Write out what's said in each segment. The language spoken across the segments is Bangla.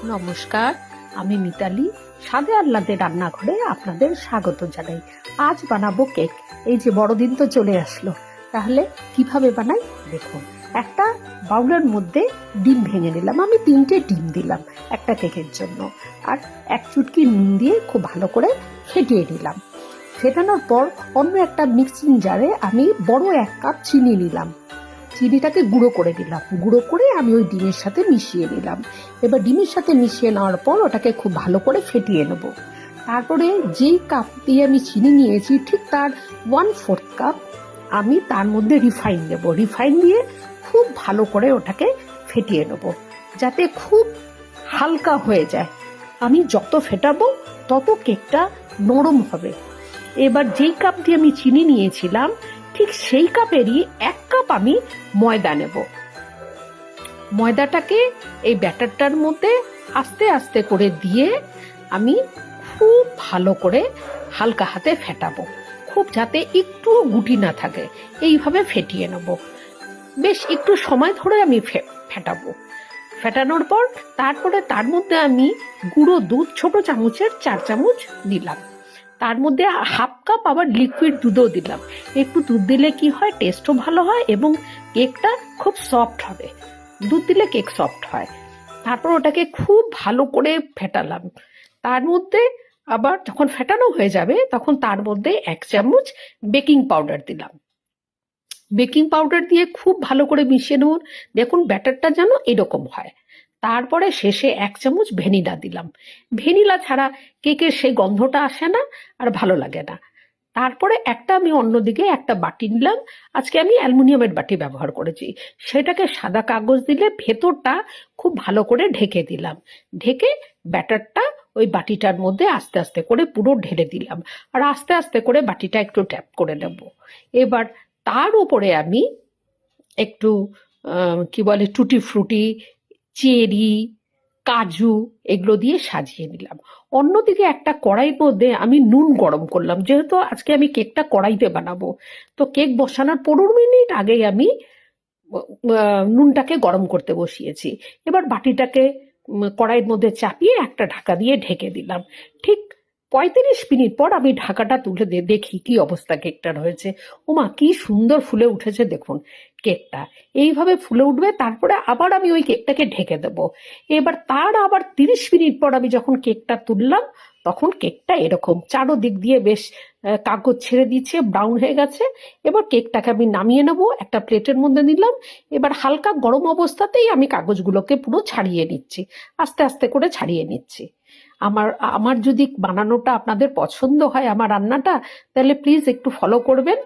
নমস্কার, আমি মিতালি। স্বাদে আহ্লাদে রান্নাঘরে আপনাদের স্বাগত জানাই। আজ বানাবো কেক। এই যে বড়দিন তো চলে আসলো, তাহলে কিভাবে বানাই দেখুন। একটা বাউলের মধ্যে ডিম ভেঙে নিলাম, আমি 3টে ডিম দিলাম একটা কেকের জন্য, আর 1 চুটকি নুন দিয়ে খুব ভালো করে ফেটিয়ে নিলাম। ফেটানোর পর অন্য একটা মিক্সিং জারে আমি বড় 1 কাপ চিনি নিলাম, চিনিটাকে গুঁড়ো করে দিলাম, গুঁড়ো করে আমি ওই ডিমের সাথে মিশিয়ে নিলাম। এবার ডিমের সাথে মিশিয়ে নেওয়ার পর ওটাকে খুব ভালো করে ফেটিয়ে নেব। তারপরে যেই কাপ দিয়ে আমি চিনি নিয়েছি ঠিক তার 1/4 কাপ আমি তার মধ্যে রিফাইন দেব। রিফাইন দিয়ে খুব ভালো করে ওটাকে ফেটিয়ে নেব যাতে খুব হালকা হয়ে যায়। আমি যত ফেটাবো তত কেকটা নরম হবে। এবার যেই কাপ দিয়ে আমি চিনি নিয়েছিলাম ঠিক সেই কাপেরই 1 কাপ আমি ময়দা নেব। ময়দাটাকে এই ব্যাটারটার মধ্যে আস্তে আস্তে করে দিয়ে আমি খুব ভালো করে হালকা হাতে ফেটাবো, খুব যাতে একটু গুটি না থাকে, এইভাবে ফেটিয়ে নেব। বেশ একটু সময় ধরে আমি ফেটাবো। ফেটানোর পর তারপরে তার মধ্যে আমি গুঁড়ো দুধ ছোট চামচের 4 চামচ দিলাম। তার মধ্যে 1/2 কাপ আবার লিকুইড দুধও দিলাম। একটু দুধ দিলে কি হয়, টেস্টও ভালো হয় এবং কেকটা খুব সফট হবে। দুধ দিলে কেক সফট হয়। তারপর ওটাকে খুব ভালো করে ফেটালাম। তার মধ্যে আবার যখন ফেটানো হয়ে যাবে তখন তার মধ্যে 1 চামচ বেকিং পাউডার দিলাম। বেকিং পাউডার দিয়ে খুব ভালো করে মিশিয়ে নেব। দেখুন ব্যাটারটা যেন এরকম হয়। তারপরে শেষে 1 চামচ ভ্যানিলা দিলাম। ভ্যানিলা ছাড়া কেকের সেই গন্ধটা আসে না আর ভালো লাগে না। তারপরে আমি অন্যদিকে একটা বাটি নিলাম। আজকে আমি অ্যালুমিনিয়ামের বাটি ব্যবহার করেছি। সেটাকে সাদা কাগজ দিলে ভেতরটা খুব ভালো করে ঢেকে দিলাম। ঢেকে ব্যাটারটা ওই বাটিটার মধ্যে আস্তে আস্তে করে পুরো ঢেলে দিলাম, আর আস্তে আস্তে করে বাটিটা একটু ট্যাপ করে নেব। এবার তার উপরে আমি একটু কি বলে টুটি ফ্রুটি, চেরি, কাজু এগুলো দিয়ে সাজিয়ে নিলাম। অন্যদিকে একটা কড়াইয়ের মধ্যে আমি নুন গরম করলাম। যেহেতু আজকে আমি কেকটা কড়াইতে বানাবো, তো কেক বসানোর 15 মিনিট আগেই আমি নুনটাকে গরম করতে বসিয়েছি। এবার বাটিটাকে কড়াইয়ের মধ্যে চাপিয়ে একটা ঢাকা দিয়ে ঢেকে দিলাম। ঠিক 35 মিনিট পর আমি ঢাকাটা তুলে দেখি কি অবস্থা কেকটার হয়েছে। ওমা, কি সুন্দর ফুলে উঠেছে দেখুন কেকটা। এইভাবে ফুলে উঠবে, তারপরে আবার আমি ওই কেকটাকে ঢেকে দেব। এবার তার আবার 30 মিনিট পর আমি যখন কেকটা তুললাম তখন কেকটা এরকম চারোদিক দিয়ে বেশ কাগজ ছেড়ে দিচ্ছে, ব্রাউন হয়ে গেছে। এবার কেকটাকে আমি নামিয়ে নেব, একটা প্লেটের মধ্যে নিলাম। এবার হালকা গরম অবস্থাতেই আমি কাগজগুলোকে পুরো ছাড়িয়ে নিচ্ছি, আস্তে আস্তে করে ছাড়িয়ে নিচ্ছি। আমার যদি বানানোটা আপনাদের পছন্দ হয়, আমার রান্নাটা, তাহলে প্লিজ একটু ফলো করবেন।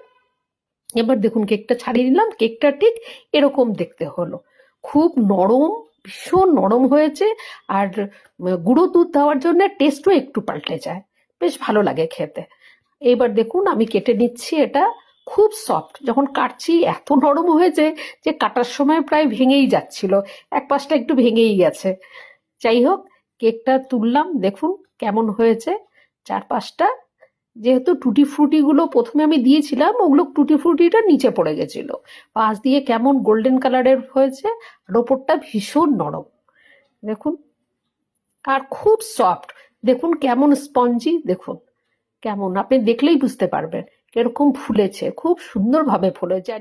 এবার দেখুন কেকটা ছাড়িয়ে নিলাম। কেকটা ঠিক এরকম দেখতে হলো, খুব নরম, ভীষণ নরম হয়েছে। আর গুঁড়ো দুধ দেওয়ার জন্য টেস্টও একটু পাল্টে যায়, বেশ ভালো লাগে খেতে। এবার দেখুন আমি কেটে নিচ্ছি। এটা খুব সফট, যখন কাটছি এত নরম হয়েছে যে কাটার সময় প্রায় ভেঙেই যাচ্ছিল, এক পাশটা একটু ভেঙেই গেছে। যাই হোক, কেকটা তুললাম, দেখুন কেমন হয়েছে চারপাশটা। যেহেতু টুটি ফ্রুটিগুলো প্রথমে আমি দিয়েছিলাম, ওগুলো টুটি ফ্রুটিটা নিচে পড়ে গেছিল। পাশ দিয়ে কেমন গোল্ডেন কালারের হয়েছে, আর ওপরটা ভীষণ নরম দেখুন, আর খুব সফট। দেখুন কেমন স্পঞ্জি, দেখুন কেমন, আপনি দেখলেই বুঝতে পারবেন কিরকম ফুলেছে, খুব সুন্দরভাবে ফুলেছে।